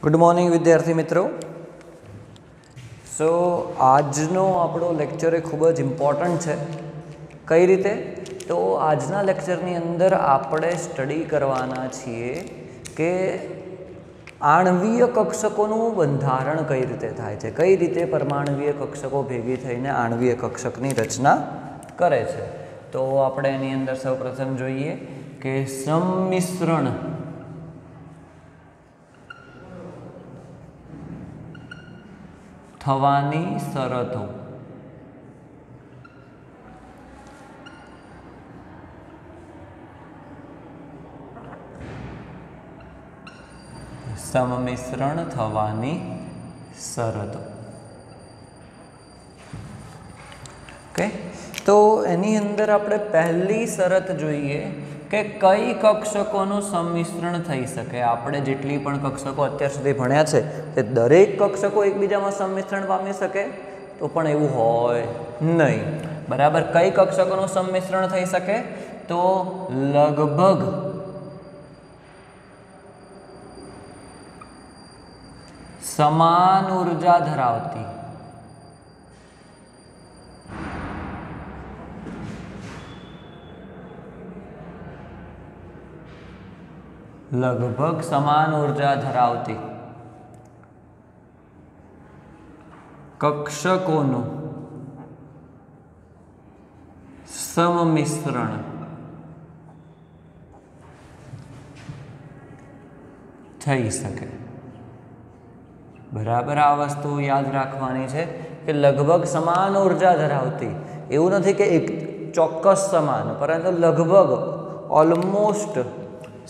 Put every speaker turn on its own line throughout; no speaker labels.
Good morning विद्यार्थी मित्रों। सो આજનો આપણો લેક્ચર ખૂબ જ ઇમ્પોર્ટન્ટ છે। કઈ રીતે? તો આજના લેક્ચરની અંદર આપણે સ્ટડી કરવાના છીએ કે આણ્વીય કક્ષકોનું બંધારણ કઈ રીતે થાય છે, કઈ રીતે પરમાણ્વીય કક્ષકો ભેગી થઈને આણ્વીય કક્ષકની રચના કરે છે। તો આપણે એની અંદર સૌપ્રથમ જોઈએ કે સંમિશ્રણ થવાની શરતો। સંમિશ્રણ થવાની શરતો। ઓકે, તો એની અંદર આપણે પહેલી શરત જોઈએ કે કઈ કક્ષકોનું સંમિશ્રણ થઈ શકે। આપણે જેટલી પણ કક્ષકો અત્યાર સુધી ભણ્યા છે તે દરેક કક્ષકો એકબીજામાં સંમિશ્રણ પામી શકે તો પણ એવું હોય નહીં। બરાબર, કઈ કક્ષકોનું સંમિશ્રણ થઈ શકે? તો લગભગ સમાન ઉર્જા ધરાવતી કક્ષકોનું સંમિશ્રણ થઈ શકે। બરાબર, આ વસ્તુ યાદ રાખવાની છે કે લગભગ સમાન ઉર્જા ધરાવતી, એવું નથી કે એક ચોક્કસ સમાન, પરંતુ લગભગ ઓલમોસ્ટ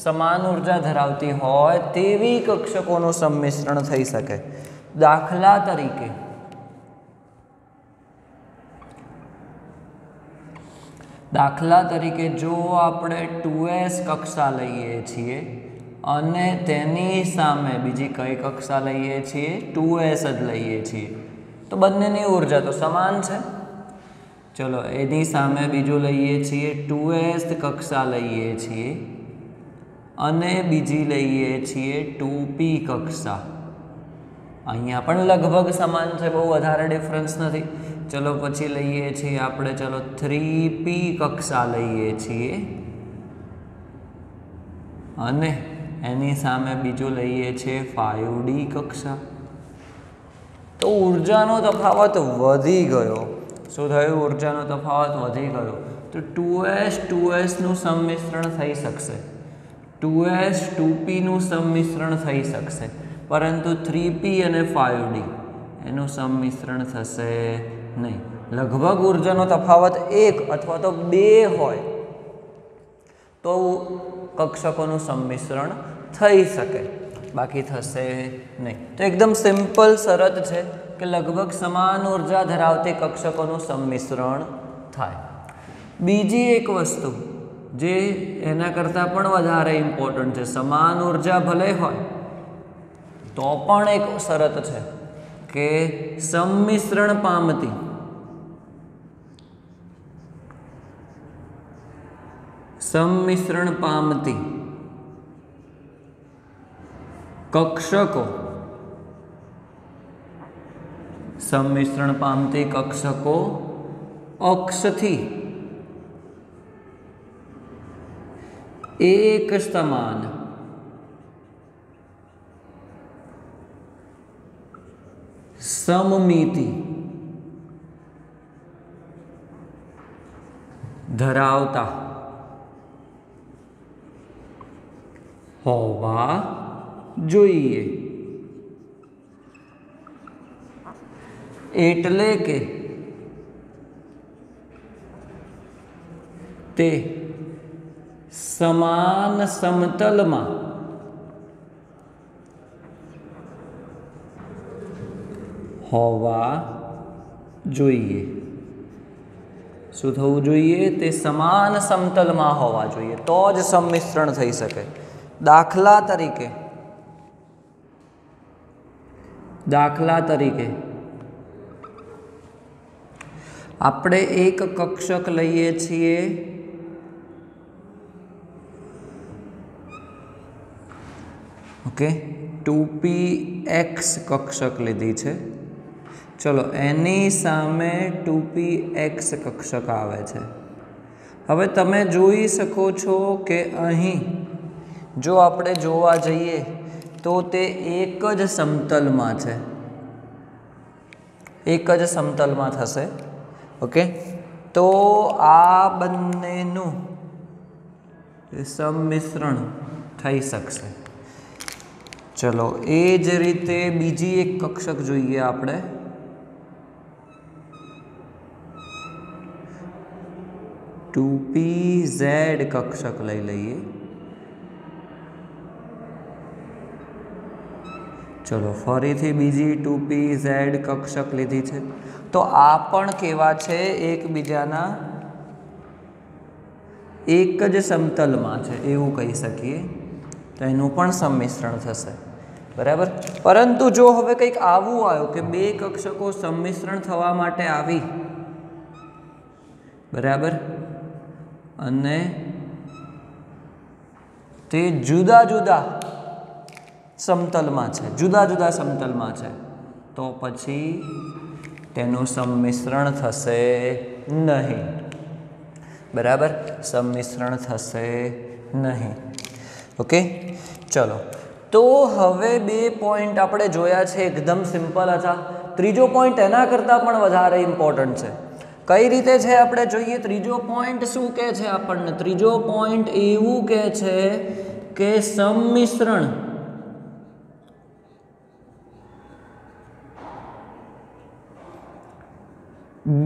સમાન ઉર્જા ધરાવતી હોય તેવી કક્ષકોનું સંમિશ્રણ થઈ શકે। દાખલા તરીકે જો આપણે 2s કક્ષા લઈએ છીએ અને તેની સામે બીજી કઈ કક્ષા લઈએ છીએ? 2s જ લઈએ છીએ, તો બંનેની ઉર્જા તો સમાન છે। ચલો, એની સામે બીજું લઈએ છીએ 2s કક્ષા લઈએ છીએ અને બીજી લઈએ છીએ 2p કક્ષા। અહીંયા પણ લગભગ સમાન છે, બહુ વધારે ડિફરન્સ નથી। ચલો પછી લઈએ છીએ આપણે 3p કક્ષા લઈએ છીએ અને એની સામે બીજું લઈએ છીએ 5d કક્ષા। તો ઉર્જાનો તફાવત વધી ગયો। શું થયું? ઉર્જાનો તફાવત વધી ગયો। તો 2s નું સંમિશ્રણ થઈ શકશે, 2s 2p નું સંમિશ્રણ થઈ શકશે, પરંતુ 3p અને 5d એનું સંમિશ્રણ થશે નહીં। લગભગ ઉર્જાનો તફાવત 1 અથવા તો 2 હોય તો કક્ષકોનું સંમિશ્રણ થઈ શકે, બાકી થશે નહીં। તો એકદમ સિમ્પલ શરત છે કે લગભગ સમાન ઉર્જા ધરાવતી કક્ષકોનું સંમિશ્રણ થાય। બીજી એક વસ્તુ જે એના કરતાં પણ વધારે ઇમ્પોર્ટન્ટ છે, સમાન ઉર્જા ભલે હોય તો પણ એક શરત છે કે સંમિશ્રણ પામતી કક્ષકો અક્ષથી એક સમાન સમમિતિ ધરાવતા હોવા જોઈએ। એટલે કે તે સમાન સમતલમાં હોવા જોઈએ। શું થવું જોઈએ? તે સમાન સમતલમાં હોવા જોઈએ, તો જ સંમિશ્રણ થઈ શકે। દાખલા તરીકે આપણે એક કક્ષક લઈએ છીએ ઓકે, 2px કક્ષક લીધી છે। ચલો એની સામે 2px કક્ષક આવે છે। હવે તમે જોઈ શકો છો કે અહીં જો આપણે જોવા જઈએ તો તે એક જ સમતલમાં છે, એક જ સમતલમાં થશે। ઓકે, તો આ બંનેનું સંમિશ્રણ થઈ શકશે। ચલો એ જ રીતે બીજી એક કક્ષક જોઈએ આપણે, 2pz કક્ષક લઈ લઈએ। ચલો ફરીથી બીજી 2pz કક્ષક લીધી છે, તો આ પણ કેવા છે, એકબીજાના એક જ સમતલમાં છે એવું કહી શકીએ, તો એનું પણ સંમિશ્રણ થશે। બરાબર, પરંતુ જો હવે કંઈક આવું આવ્યું કે બે કક્ષકો સંમિશ્રણ થવા માટે આવી, બરાબર, અને તે જુદા જુદા સમતલમાં છે, જુદા જુદા સમતલમાં છે, તો પછી તેનું સંમિશ્રણ થશે નહીં। બરાબર, સંમિશ્રણ થશે નહીં। ઓકે, ચલો તો હવે બે પોઈન્ટ આપણે જોયા છે, એકદમ સિમ્પલ હતા। ત્રીજો પોઈન્ટ એના કરતાં પણ વધારે ઇમ્પોર્ટન્ટ છે। કઈ રીતે છે આપણે જોઈએ। ત્રીજો પોઈન્ટ શું કહે છે આપણને? ત્રીજો પોઈન્ટ એવું કહે છે કે સંમિશ્રણ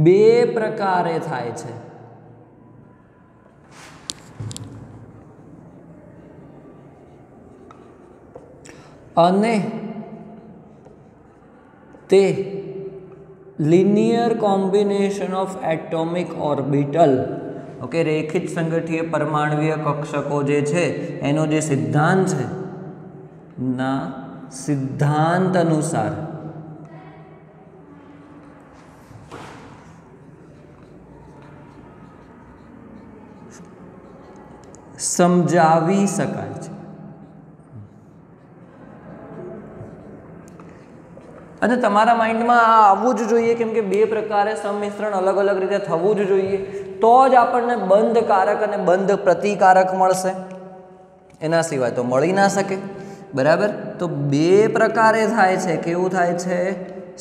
બે પ્રકારે થાય છે। અને તે linear combination of atomic orbital, okay, રેખિત સંગઠીય પરમાણુય કક્ષકો જે છે એનો જે સિદ્ધાંત છે ના સિદ્ધાંત અનુસાર સમજાવી શકાય છે। અને તમારા માઇન્ડમાં આ આવવું જ જોઈએ, કેમ કે બે પ્રકારે સંમિશ્રણ અલગ અલગ રીતે થવું જ જોઈએ, તો જ આપણને બંધ કારક અને બંધ પ્રતિકારક મળશે, એના સિવાય તો મળી ના શકે। બરાબર, તો બે પ્રકારે થાય છે। કેવું થાય છે?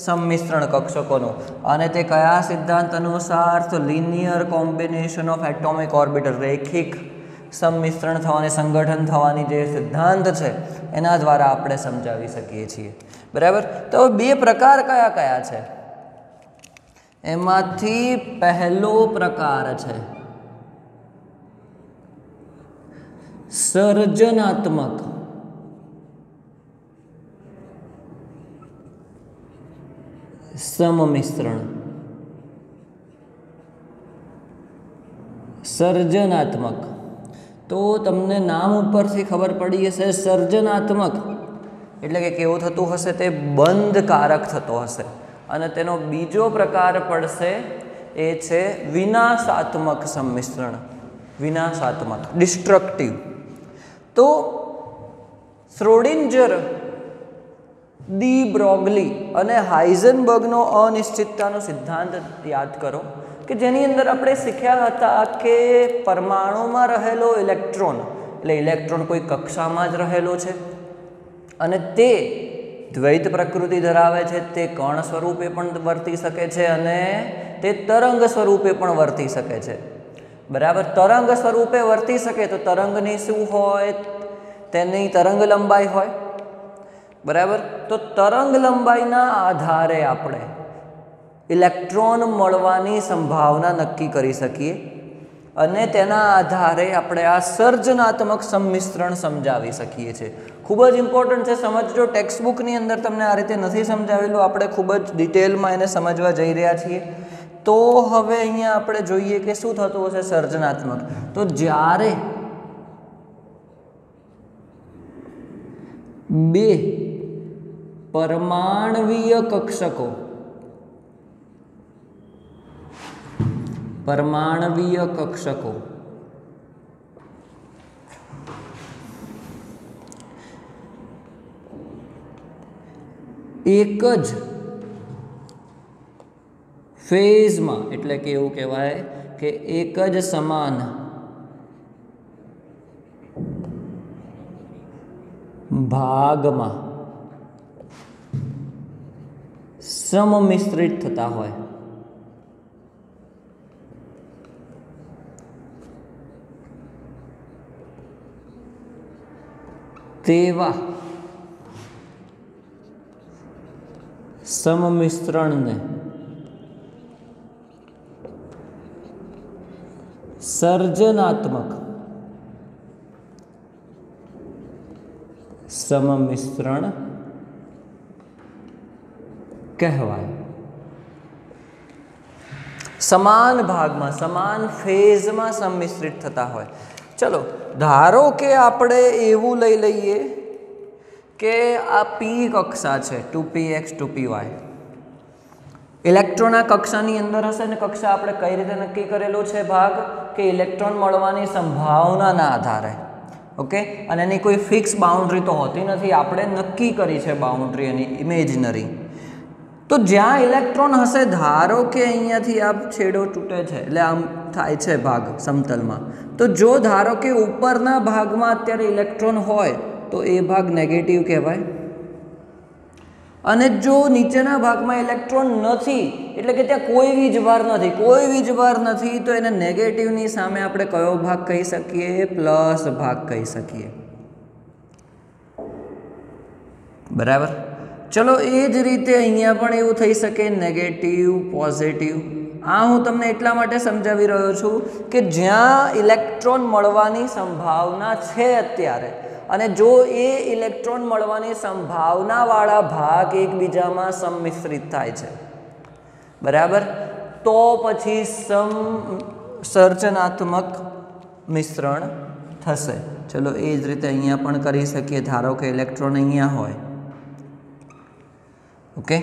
સંમિશ્રણ કક્ષકોનું, અને તે કયા સિદ્ધાંત અનુસાર? તો linear combination of atomic orbital, રેખિક સંમિશ્રણ થવાની, સંગઠન થવાની જે સિદ્ધાંત છે એના દ્વારા આપણે સમજાવી શકીએ છીએ। બરાબર, તો બે પ્રકાર કયા કયા છે? એમાંથી પહેલો પ્રકાર છે સર્જનાત્મક સમમિશ્રણ। સર્જનાત્મક, તો તમને નામ ઉપરથી ખબર પડી હશે, સર્જનાત્મક એટલે કે કેવું થતું હશે? તે બંધ કારક થતો હશે। અને તેનો બીજો પ્રકાર પડશે એ છે વિનાશાત્મક સંમિશ્રણ, વિનાશાત્મક, ડિસ્ટ્રક્ટિવ। તો શ્રોડિંજર, ડી બ્રોગલી અને હાઇઝનબર્ગનો અનિશ્ચિતતાનો સિદ્ધાંત યાદ કરો, કે જેની અંદર આપણે શીખ્યા હતા કે પરમાણુમાં રહેલો ઇલેક્ટ્રોન, એટલે ઇલેક્ટ્રોન કોઈ કક્ષામાં જ રહેલો છે અને તે દ્વૈત પ્રકૃતિ ધરાવે છે, તે કણ સ્વરૂપે પણ વર્તી શકે છે અને તે તરંગ સ્વરૂપે પણ વર્તી શકે છે। બરાબર, તરંગ સ્વરૂપે વર્તી શકે તો તરંગની શું હોય? તેની તરંગ લંબાઈ હોય। બરાબર, તો તરંગ લંબાઈના આધારે આપણે ઇલેક્ટ્રોન મળવાની સંભાવના નક્કી કરી શકીએ અને તેના આધારે આપણે આ સર્જનાત્મક સંમિશ્રણ સમજાવી શકીએ છીએ। ખૂબ જ ઇમ્પોર્ટન્ટ છે, સમજજો। ટેક્સ્ટ બુકની અંદર તમને આ રીતે નથી સમજાવેલું, આપણે ખૂબ જ ડિટેલમાં એને સમજવા જઈ રહ્યા છીએ। તો હવે અહીંયા આપણે જોઈએ કે શું થતું હશે સર્જનાત્મક। તો જ્યારે બે પરમાણવીય કક્ષકો, પરમાણવીય કક્ષકો एक ज फेज में एटले के एवुं कहेवाय के एक ज समान भाग में सममिश्रित थता होय तेवा सममिश्रण ने सर्जनात्मक सममिश्रण कहवाय। समान भाग में समान फेज में सम्मिश्रित थता होय। चलो धारो के आपणे एवं लई लईए के आ पी कक्षा है 2px 2py इलेक्ट्रॉन आ कक्षानी अंदर हशे ने कक्षा आपणे कई रीते नक्की करेलो छे भाग के इलेक्ट्रॉन मळवानी संभावनाना आधारे ओके अने एनी कोई फिक्स बाउंड्री तो होती नहीं आपणे नक्की करी छे बाउंड्री एनी इमेजिनरी। तो ज्यां इलेक्ट्रॉन हशे धारो के अहींयाथी आ छेडो तूटे छे એટલે આમ થાય છે ભાગ સમતલમાં तो जो धारो के उपरना भागमां अत्यारे इलेक्ट्रॉन होय तो ए भाग नेगेटिव कहेवाय अने जो नीचेना भागमां इलेक्ट्रॉन नथी એટલે કે ત્યાં કોઈ વીજભાર નથી તો એને નેગેટિવની સામે આપણે કયો ભાગ કહી શકીએ પ્લસ ભાગ કહી શકીએ બરાબર। चलो ए ज रीते अहींया पण एवुं थई शके नेगेटिव पॉजिटिव आ हूँ तमने एटला माटे समजावी रह्यो छुं के ज्यां इलेक्ट्रॉन मळवानी संभावना छे अत्यारे अने जो ए इलेक्ट्रॉन मळवानी संभावनावाळा भाग एकबीजामां सम्मिश्रित थाय छे बराबर तो पछी सर्जनात्मक मिश्रण थशे। चलो ए ज रीते अहींया पण करी शकीए धारो के इलेक्ट्रॉन अहींया होय ओके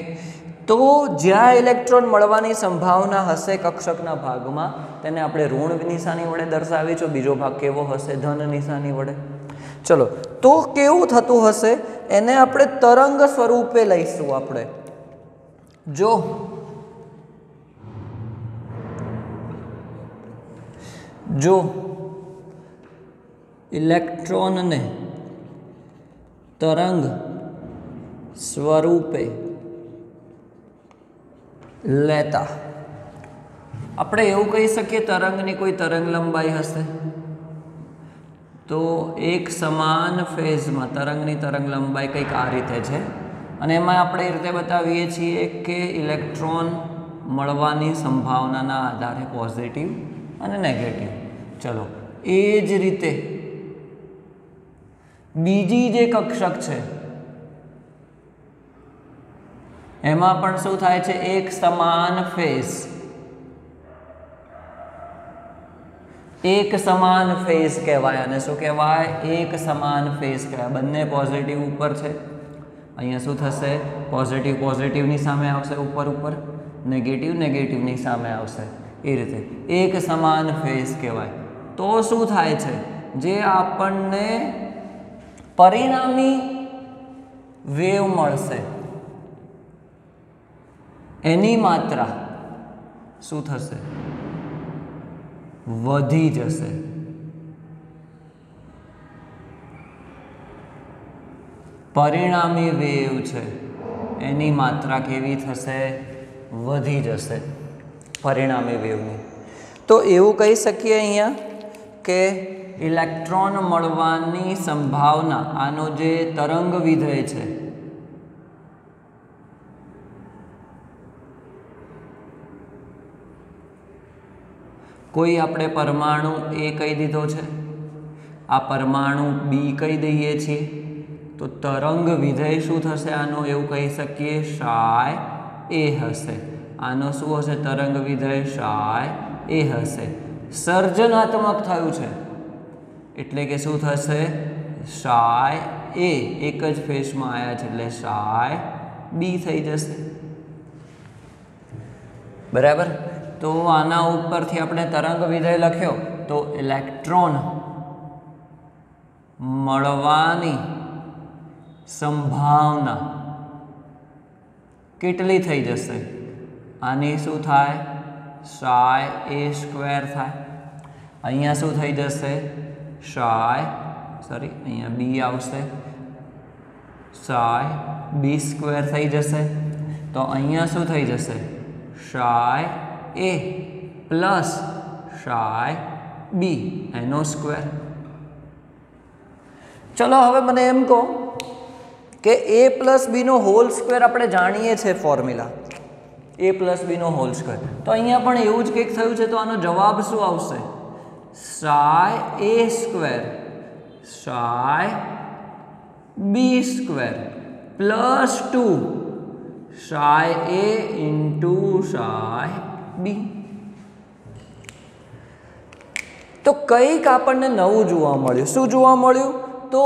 तो ज्यां इलेक्ट्रॉन मळवानी संभावना हशे कक्षकना भागमां तेने आपणे ऋण निशानी वडे दर्शावीशुं बीजो भाग केवो हशे धन निशानी वडे। चलो तो केवुं थतुं हशे एने आपणे तरंग स्वरूपे लईशुं आपणे जो इलेक्ट्रॉन ने तरंग स्वरूपे लेता આપણે એવું કહી શકીએ તરંગની કોઈ તરંગ લંબાઈ હશે તો એક સમાન ફેઝમાં તરંગની તરંગ લંબાઈ કંઈક આ રીતે છે અને એમાં આપણે એ રીતે બતાવીએ છીએ કે ઇલેક્ટ્રોન મળવાની સંભાવનાના આધારે પોઝિટિવ અને નેગેટિવ। ચલો એ જ રીતે બીજી જે કક્ષક છે एमां पण शुं थाय छे एक समान फेज कहेवाय अने शुं कहेवाय एक समान फेज कहेवाय बंने पॉजिटिव ऊपर छे अहींया शुं थशे पॉजिटिव पॉजिटिवनी सामे आवशे ऊपर ऊपर नेगेटिव नेगेटिवनी सामे आवशे ए रीते एक समान फेज कहेवाय। तो शुं थाय छे जे आपणने परिणामी वेव मळशे एनी मात्रा शुं थशे वधी जशे परिणामी वेव छे एनी मात्रा केवी थशे वधी जशे परिणामी वेवनी। तो एवुं कही शकीए अहींया के इलेक्ट्रॉन मळवानी संभावना आनो जे तरंग विधेय छे कोई आपणे परमाणु ए कही दीधो छे आ परमाणु बी कही दईए छीए तो तरंग विधेय शुं थशे आनो एवुं कही शकीए शाय ए हशे आनो शुं हशे तरंग विधेय शाय ए हशे। सर्जनात्मक थयुं छे एटले के शुं थशे शाय ए एक ज फेजमां आया छे एटले शाय बी थई जशे बराबर। तो आना उपरथी आपणे तरंग विधेय लख्यो तो इलेक्ट्रॉन मळवानी संभावना કેટલી થઈ જશે? આની શું થાય? સાય એ સ્ક્વેર થાય. અહીંયા શું થઈ જશે? અહીંયા બી આવશે, સાય બી સ્ક્વેર થઈ જશે. તો અહીંયા શું થઈ જશે? સાય એ પ્લસ સાય બી એનો સ્ક્વેર. ચલો હવે મને એમ કહો કે એ પ્લસ બીનો હોલ સ્ક્વેર આપણે જાણીએ છીએ ફોર્મ્યુલા, એ પ્લસ બીનો હોલ સ્ક્વેર. તો અહીંયા પણ એવું જ કંઈક થયું છે. તો આનો જવાબ શું આવશે? સાય એ સ્ક્વેર સાય બી સ્ક્વેર પ્લસ 2 સાય એ ઇન્ટુ સાય બી. તો કંઈક આપણને નવું જોવા મળ્યું. શું જોવા મળ્યું? તો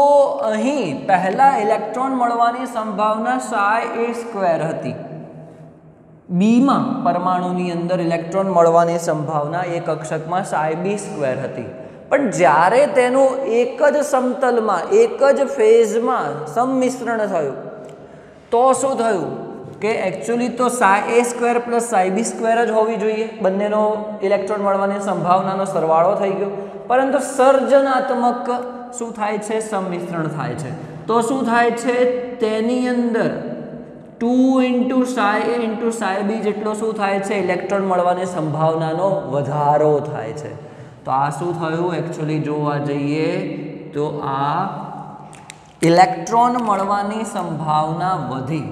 અહીં પહેલા ઇલેક્ટ્રોન મળવાની સંભાવના સાય એ સ્ક્વેર હતી. બીમાં પરમાણુની અંદર ઇલેક્ટ્રોન મળવાની સંભાવના એ કક્ષકમાં સાય બી સ્ક્વેર હતી. પણ જ્યારે તેનું એક જ સમતલમાં એક જ ફેઝમાં સંમિશ્રણ થયું તો શું થયું કે એકચ્યુઅલી તો સાય એ સ્ક્વેર પ્લસ સાય બી સ્ક્વેર જ હોવી જોઈએ. બંનેનો ઇલેક્ટ્રોન મળવાની સંભાવનાનો સરવાળો થઈ ગયો. પરંતુ સર્જનાત્મક શું થાય છે? સંમિશ્રણ થાય છે. તો શું થાય છે? તેની અંદર 2 ઇન્ટુ સાય એ ઇન્ટુ સાય બી જેટલો શું થાય છે? ઇલેક્ટ્રોન મળવાની સંભાવનાનો વધારો થાય છે. તો આ શું થયું? એકચ્યુઅલી જોવા જઈએ તો આ ઇલેક્ટ્રોન મળવાની સંભાવના વધી.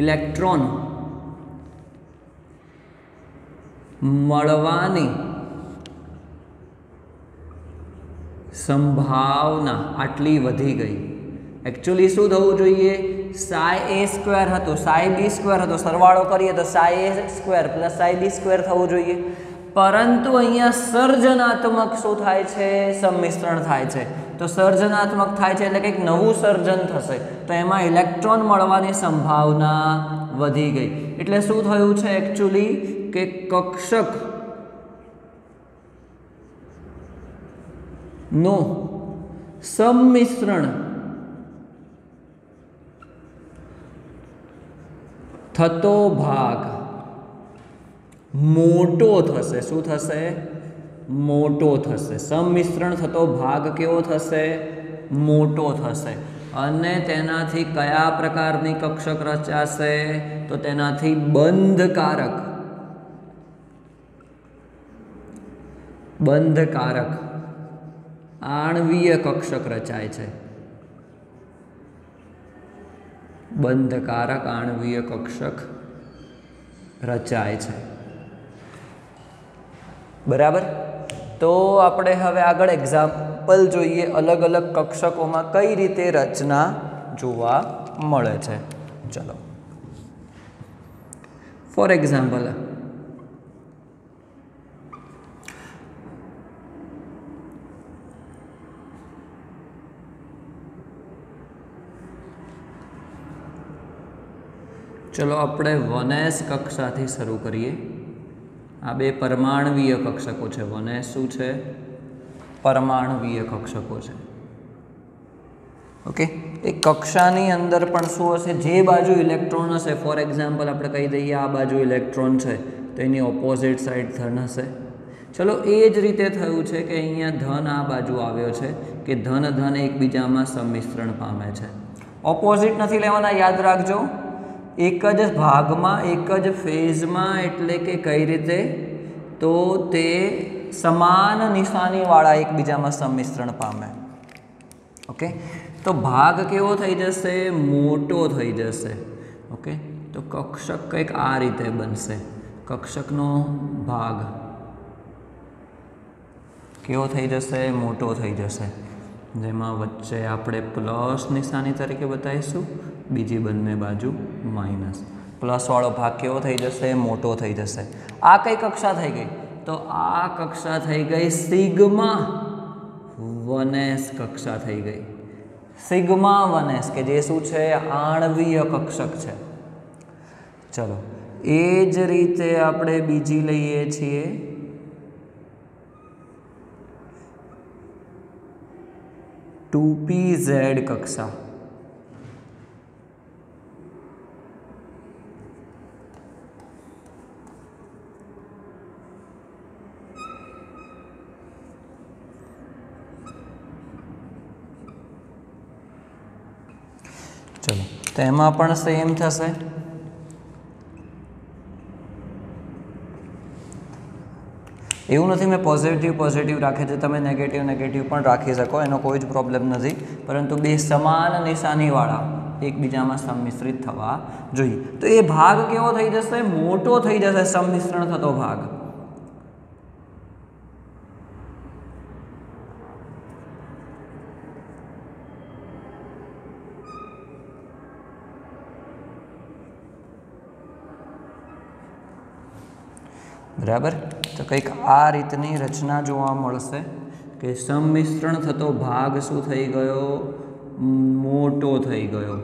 ઇલેક્ટ્રોન મળવાની સંભાવના આટલી વધી ગઈ. એકચ્યુઅલી શું થવું જોઈએ? સાય એ સ્ક્વેર હતો, સાય બી સ્ક્વેર હતો, સરવાળો કરીએ તો સાય એ સ્ક્વેર પ્લસ સાય બી સ્ક્વેર થવું જોઈએ. પરંતુ અહીંયા સર્જનાત્મક શું થાય છે? સંમિશ્રણ થાય છે. તો સર્જનાત્મક થાય છે એટલે કંઈક નવું સર્જન થશે. તો એમાં ઇલેક્ટ્રોન મળવાની સંભાવના વધી ગઈ. એટલે શું થયું છે એકચ્યુઅલી કે કક્ષક નો સંમિશ્રણ થતો ભાગ મોટો થશે. શું થશે? મોટો થશે. સંમિશ્રણ થતો ભાગ કેવો થશે? મોટો થશે. અને તેનાથી કયા પ્રકારની કક્ષક રચાશે? તો તેનાથી બંધકારક આણ્વીય કક્ષક રચાય છે. બંધકારક આણ્વીય કક્ષક રચાય છે. બરાબર. તો આપણે હવે આગળ એક્ઝામ્પલ જોઈએ. અલગ અલગ કક્ષકોમાં કઈ રીતે રચના જોવા મળે છે. ચલો ફોર એક્ઝામ્પલ ચલો આપણે 1s કક્ષાથી શરૂ કરીએ. આ બે પરમાણવીય કક્ષકો છે. 1s શું છે? પરમાણવીય કક્ષકો છે. ઓકે. એ કક્ષાની અંદર પણ શું હશે? જે બાજુ ઇલેક્ટ્રોન હશે, ફોર એક્ઝામ્પલ આપણે કહી દઈએ આ બાજુ ઇલેક્ટ્રોન છે તો એની ઓપોઝિટ સાઈડ ધન હશે. ચલો એ જ રીતે થયું છે કે અહીંયા ધન આ બાજુ આવ્યો છે કે ધન ધન એકબીજામાં સંમિશ્રણ પામે છે. ઓપોઝિટ નથી લેવાના, યાદ રાખજો. એક જ ભાગમાં એક જ ફેઝમાં, એટલે કે કઈ રીતે? તો તે સમાન નિશાનીવાળા એકબીજામાં સંમિશ્રણ પામે. ઓકે. તો ભાગ કેવો થઈ જશે? મોટો થઈ જશે. ઓકે. તો કક્ષક કંઈક આ રીતે બનશે. કક્ષકનો ભાગ કેવો થઈ જશે? મોટો થઈ જશે. જેમાં વચ્ચે આપણે પ્લસ નિશાની તરીકે બતાવીશું, બીજી બંને બાજુ માઇનસ. પ્લસવાળો ભાગ કેવો થઈ જશે? મોટો થઈ જશે. આ કઈ કક્ષા થઈ ગઈ? તો આ કક્ષા થઈ ગઈ સિગ્મા 1s કક્ષા થઈ ગઈ. સિગ્મા 1s કે જે શું છે? આણ્વીય કક્ષક છે. ચલો એ જ રીતે આપણે બીજી લઈએ છીએ. ટુ PZ કક્ષા. ચલો તો એમાં પણ સેમ થશે. એવું નથી મેં પોઝિટિવ રાખે છે, તમે નેગેટિવ પણ રાખી શકો, એનો કોઈ જ પ્રોબ્લેમ નથી, પરંતુ બે સમાન નિશાનીવાળા એકબીજામાં સંમિશ્રિત થવા જોઈએ. તો એ ભાગ કેવો થઈ જશે? મોટો થઈ જશે સંમિશ્રણ થતો ભાગ. બરાબર. તો કંઈક આ રીતની રચના જોવા મળશે કે સંમિશ્રણ થતો ભાગ શું થઈ ગયો? મોટો થઈ ગયો.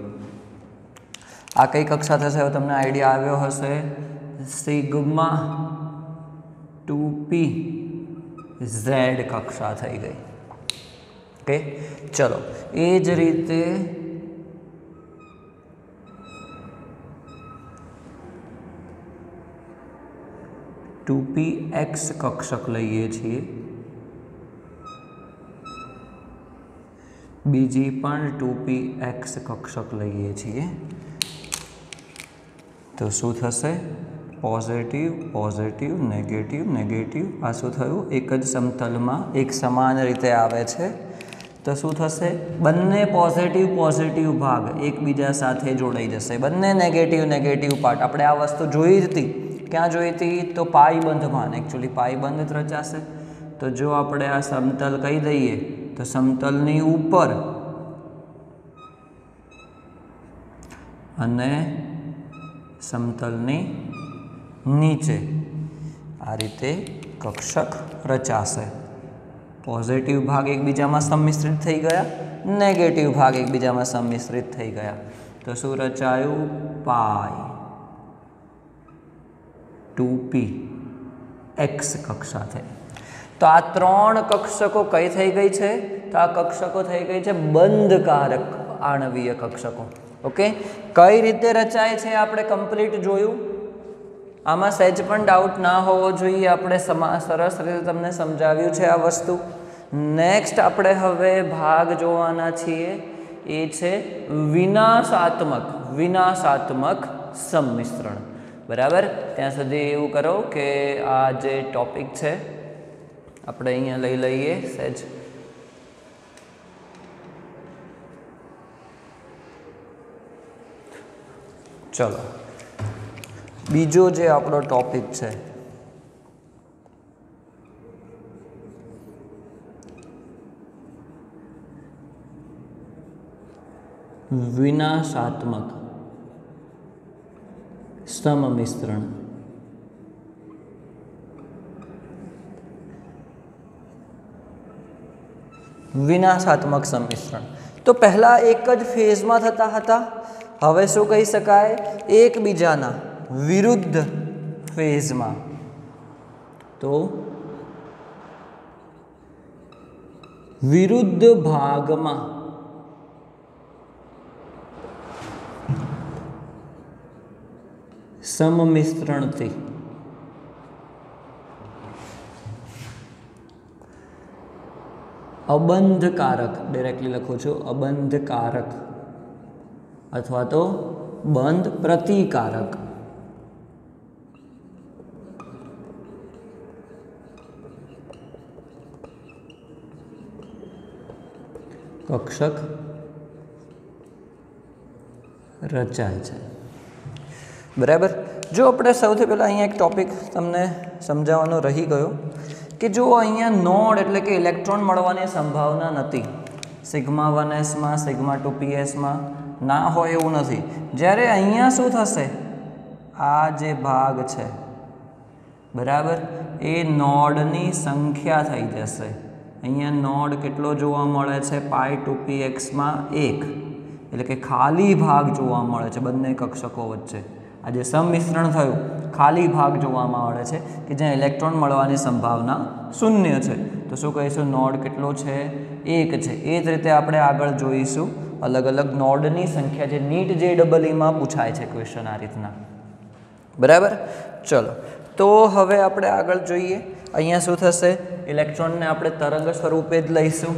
આ કઈ કક્ષા થશે? હવે તમને આઈડિયા આવ્યો હશે. સિગ્મા 2p z કક્ષા થઈ ગઈ. ઓકે, ચલો એ જ રીતે ટુ પી એક્સ કક્ષક લઈએ છીએ, બીજી પણ 2px કક્ષક લઈએ છીએ, તો શું થશે? Positive negative. આ શું થયું? એક જ સમતલમાં એક સમાન રીતે આવે છે. તો શું થશે? બંને પોઝિટિવ ભાગ એકબીજા સાથે જોડાઈ જશે. બંને નેગેટિવ પાર્ટ. આપણે આ વસ્તુ જોઈ હતી. ક્યાં જોઈ હતી? તો પાઈબંધમાં. એકચ્યુઅલી પાઈબંધ રચાશે. તો જો આપણે આ સમતલ કહી દઈએ તો સમતલની ઉપર અને સમતલની નીચે આ રીતે કક્ષક રચાશે. પોઝિટિવ ભાગ એકબીજામાં સંમિશ્રિત થઈ ગયા, નેગેટિવ ભાગ એકબીજામાં સંમિશ્રિત થઈ ગયા. તો શું રચાયું? પાઈ 2p x કક્ષા થઈ. તો આ ત્રણ કક્ષકો કઈ થઈ ગઈ છે? તો આ કક્ષકો થઈ ગઈ છે બંધકારક આણવીય કક્ષકો. ઓકે, કઈ રીતે રચાય છે આપણે કમ્પ્લીટ જોયું. આમાં સહેજ પણ ડાઉટ ના હોવો જોઈએ. આપણે સરસ રીતે તમને સમજાવ્યું છે આ વસ્તુ. નેક્સ્ટ આપણે હવે ભાગ જોવાના છીએ, એ છે વિનાશાત્મક સંમિશ્રણ. બરાબર. ત્યાં સુધી એવું કરો કે આ જે ટોપિક છે આપણે અહીંયા લઈ લઈએ સહેજ. ચલો, બીજો જે આપણો ટોપિક છે વિનાશાત્મક સમમિશ્રણ. વિનાશાત્મક સંમિશ્રણ તો પહેલા એક જ ફેઝમાં થતા હતા. હવે શું કહી શકાય? એકબીજાના વિરુદ્ધ ફેઝમાં. તો વિરુદ્ધ ભાગમાં સમમિશ્રણથી અબંધકારક, ડાયરેક્ટલી લખું છું, અબંધકારક અથવા તો બંધ પ્રતિકારક કક્ષક રચાય છે. બરાબર. જો આપણે સૌથી પહેલાં અહીંયા એક ટોપિક તમને સમજાવવાનો રહી ગયો કે જો અહીંયા નોડ એટલે કે ઇલેક્ટ્રોન મળવાની સંભાવના નથી. સિગ્મા 1s સિગ્મા 2psમાં ના હોય એવું નથી. જ્યારે અહીંયા શું થશે? આ જે ભાગ છે બરાબર, એ નોડની સંખ્યા થઈ જશે. અહીંયા નોડ કેટલો જોવા મળે છે? પાઈ 2pxમાં 1, એટલે કે ખાલી ભાગ જોવા મળે છે બંને કક્ષકો વચ્ચે. આ જે સંમિશ્રણ થયું, ખાલી ભાગ જોવામાં મળે છે કે જ્યાં ઇલેક્ટ્રોન મળવાની સંભાવના 0 છે. તો શું કહીશું? નોડ કેટલો છે? 1 છે. એ જ રીતે આપણે આગળ જોઈશું અલગ અલગ નોડની સંખ્યા, જે નીટ JEE-માં પૂછાય છે ક્વેશ્ચન આ રીતના. બરાબર. ચલો, તો હવે આપણે આગળ જોઈએ. અહીંયા શું થશે? ઇલેક્ટ્રોનને આપણે તરંગ સ્વરૂપે જ લઈશું.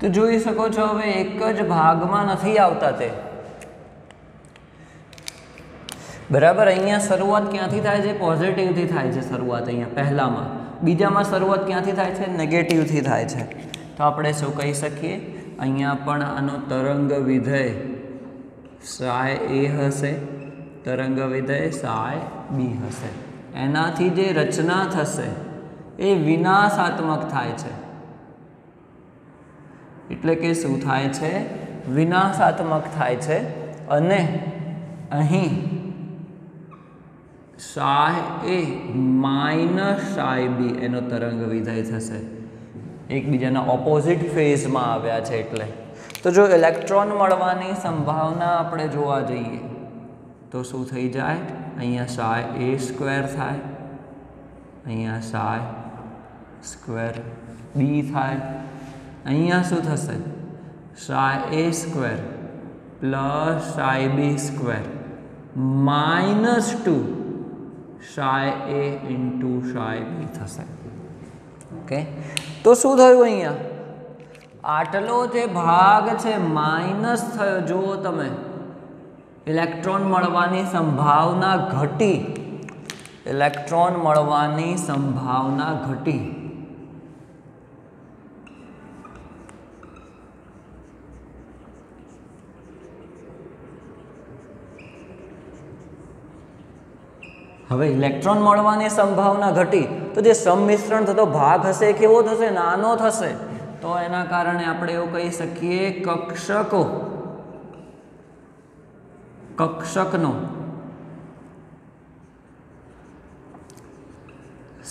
तो જોઈ શકો છો હવે એક જ ભાગમાં નથી આવતા તે બરાબર અહીંયા શરૂઆત ક્યાંથી થાય છે પોઝિટિવથી થાય છે શરૂઆત અહીંયા પહેલામાં બીજામાં શરૂઆત ક્યાંથી થાય છે નેગેટિવથી થાય છે તો આપણે શું કહી શકીએ અહીંયા પણ આનો તરંગ વિધેય psi a હશે તરંગ વિધેય psi b હશે એનાથી જે રચના થશે એ વિનાશાત્મક થાય છે એટલે કે શું થાય છે વિનાશાત્મક થાય છે અને અહીં psi a minus psi b એનો તરંગ વિધેય થશે એકબીજાના ઓપોઝિટ ફેઝમાં આવ્યા છે એટલે તો જો ઇલેક્ટ્રોન મળવાની સંભાવના આપણે જોવા જઈએ તો શું થઈ જાય અહીંયા psi a સ્ક્વેર થાય અહીંયા psi સ્ક્વેર b થાય અહીંયા શું થશે psi a square plus psi b square -2 psi a into psi b થશે ઓકે તો શું થયું અહીંયા આટલો જે ભાગ છે માઇનસ થયો જુઓ તમે ઇલેક્ટ્રોન મળવાની સંભાવના ઘટી ઇલેક્ટ્રોન મળવાની સંભાવના ઘટી હવે ઇલેક્ટ્રોન મળવાની સંભાવના ઘટી તો જે સંમિશ્રણ થતો ભાગ હશે કેવો થશે નાનો થશે તો એના કારણે આપણે એવું કહી શકીએ કક્ષકનો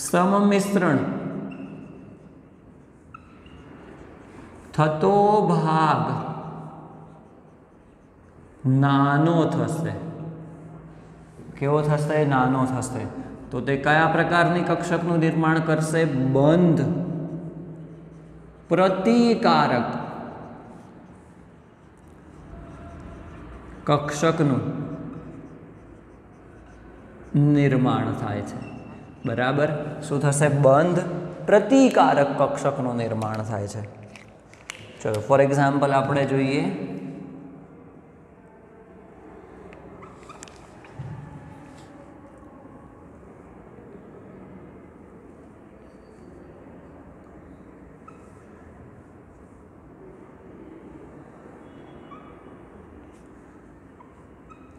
સમમિશ્રણ થતો ભાગ નાનો થશે કેવો થશે નાનો થશે તો તે કયા પ્રકારની કક્ષકનું નિર્માણ કરશે બંધ પ્રતિકારક કક્ષકનું નિર્માણ થાય છે બરાબર શું થશે બંધ પ્રતિકારક કક્ષકનું નિર્માણ થાય છે ચલો ફોર એક્ઝામ્પલ આપણે જોઈએ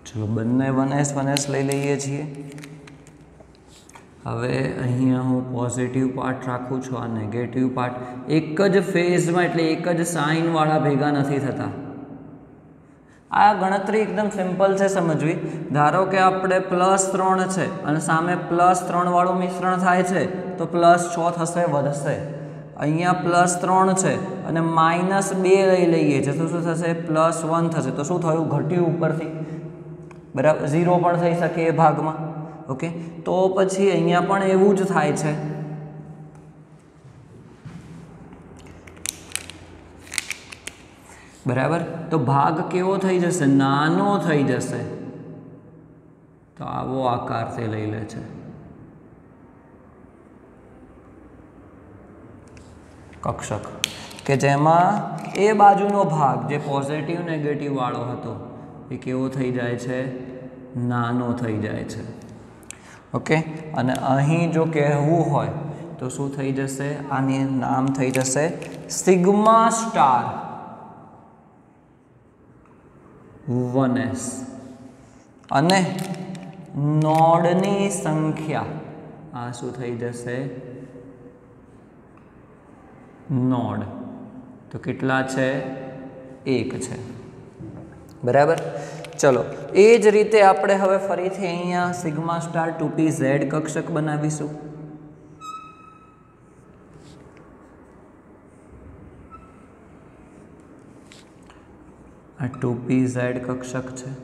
ચલો બંને 1s લઈ લઈએ છીએ હવે અહીંયા હું પોઝિટિવ પાર્ટ રાખું છું આ નેગેટિવ પાર્ટ એક જ ફેઝમાં એટલે એક જ સાઇનવાળા ભેગા નથી થતા આ ગણતરી એકદમ સિમ્પલ છે સમજવી ધારો કે આપણે +3 છે અને સામે +3 વાળું મિશ્રણ થાય છે તો +6 થશે વધશે અહીંયા +3 છે અને -2 લઈ લઈએ છીએ તો શું થશે +1 થશે તો શું થયું ઘટ્યું ઉપરથી બરાબર 0 પણ થઈ શકે એ ભાગમાં ઓકે તો પછી અહીંયા પણ એવું જ થાય છે બરાબર તો ભાગ કેવો થઈ જશે નાનો થઈ જશે તો આવો આકાર તે લઈ લે છે કક્ષક કે જેમાં એ બાજુનો ભાગ જે પોઝિટિવ નેગેટિવ વાળો હતો એ કેવો થઈ જાય છે નાનો થઈ જાય છે ઓકે અને અહીં જો કહેવું હોય તો શું થઈ જશે આની નામ થઈ જશે સિગ્મા સ્ટાર 1s અને નોડની સંખ્યા આ શું થઈ જશે નોડ તો કેટલા છે 1 છે બરાબર ચલો એ જ રીતે આપણે હવે ફરીથી અહીંયા સિગ્મા સ્ટાર 2pz કક્ષક બનાવીશું આ 2pz કક્ષક છે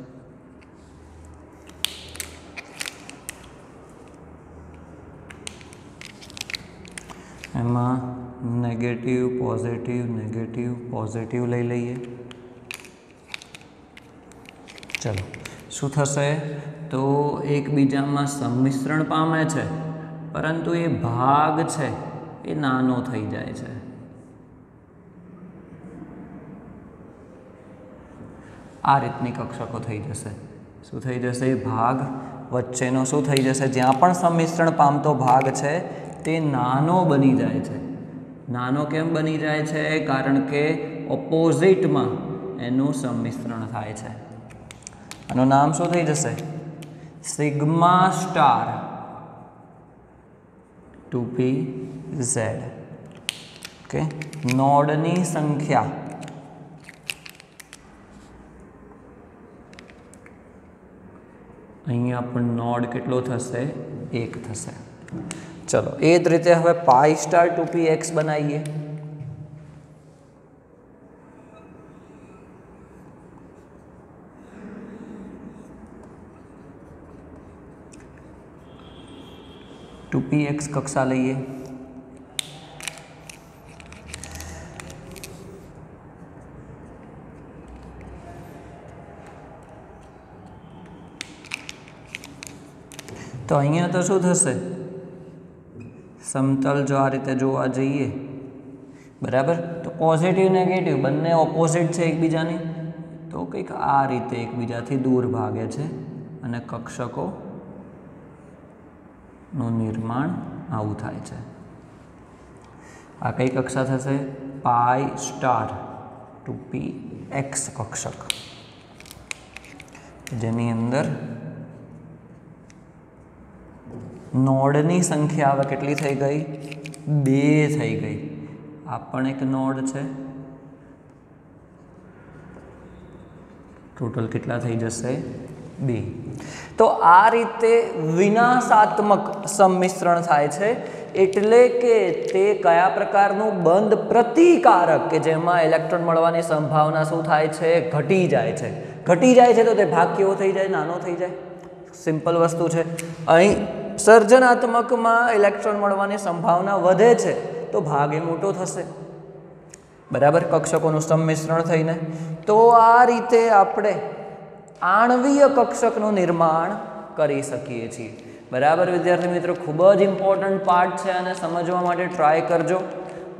એમાં નેગેટિવ પોઝિટિવ લઈ લઈએ ચલો શું થશે તો એકબીજામાં સંમિશ્રણ પામે છે પરંતુ એ ભાગ છે એ નાનો થઈ જાય છે આ રીતની કક્ષકો થઈ જશે. શું થઈ જશે? ભાગ વચ્ચેનો શું થઈ જશે? જ્યાં પણ સંમિશ્રણ પામતો ભાગ છે તે નાનો બની જાય છે. નાનો કેમ બની જાય છે? કારણ કે ઓપોઝિટમાં એનું સંમિશ્રણ થાય છે. આનું નામ શું થઈ જશે? Sigma star 2pz. ઓકે, નોડની સંખ્યા અહીંયા પણ નોડ કેટલો થશે? 1 થશે. ચલો એ જ રીતે હવે પાઈ સ્ટાર 2px બનાવીએ. ટુ પી એક્સ કક્ષા લઈએ. તો અહીંયા તો શું થશે? સમતલ જો આ રીતે જોવા જઈએ, બરાબર, તો પોઝિટિવ નેગેટિવ બંને ઓપોઝિટ છે એકબીજાની, તો કંઈક આ રીતે એકબીજાથી દૂર ભાગે છે અને કક્ષકોનું નિર્માણ આવું થાય છે. આ કઈ કક્ષા થશે? પાઈ સ્ટાર 2px કક્ષક, જેની અંદર નોડની સંખ્યા હવે કેટલી થઈ ગઈ? 2 થઈ ગઈ. આ પણ એક નોડ છે. ટોટલ કેટલા થઈ જશે? 2. તો આ રીતે વિનાશાત્મક સંમિશ્રણ થાય છે, એટલે કે તે કયા પ્રકારનું બંધ પ્રતિકારક કે જેમાં ઇલેક્ટ્રોન મળવાની સંભાવના શું થાય છે? ઘટી જાય છે. ઘટી જાય છે તો તે ભાગ કેવો થઈ જાય? નાનો થઈ જાય. સિમ્પલ વસ્તુ છે. અહીં સર્જનાત્મકમાં ઇલેક્ટ્રોન મળવાની સંભાવના વધે છે તો ભાગ એ મોટો થશે, બરાબર, કક્ષકોનું સંમિશ્રણ થઈને. તો આ રીતે આપણે આણ્વીય કક્ષકનું નિર્માણ કરી શકીએ છીએ. બરાબર વિદ્યાર્થી મિત્રો, ખૂબ જ ઇમ્પોર્ટન્ટ પાર્ટ છે અને સમજવા માટે ટ્રાય કરજો.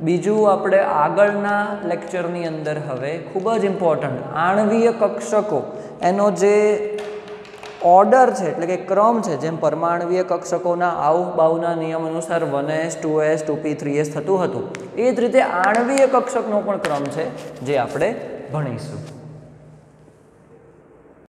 બીજું આપણે આગળના લેક્ચરની અંદર હવે ખૂબ જ ઇમ્પોર્ટન્ટ આણ્વીય કક્ષકો એનો જે ઓર્ડર છે એટલે કે ક્રમ છે, જેમ પરમાણ્વીય કક્ષકોના આઉફ બાઉના નિયમ અનુસાર 1s 2s 2p 3s થતું હતું, એ જ રીતે આણ્વીય કક્ષકનો પણ ક્રમ છે જે આપણે ભણીશું.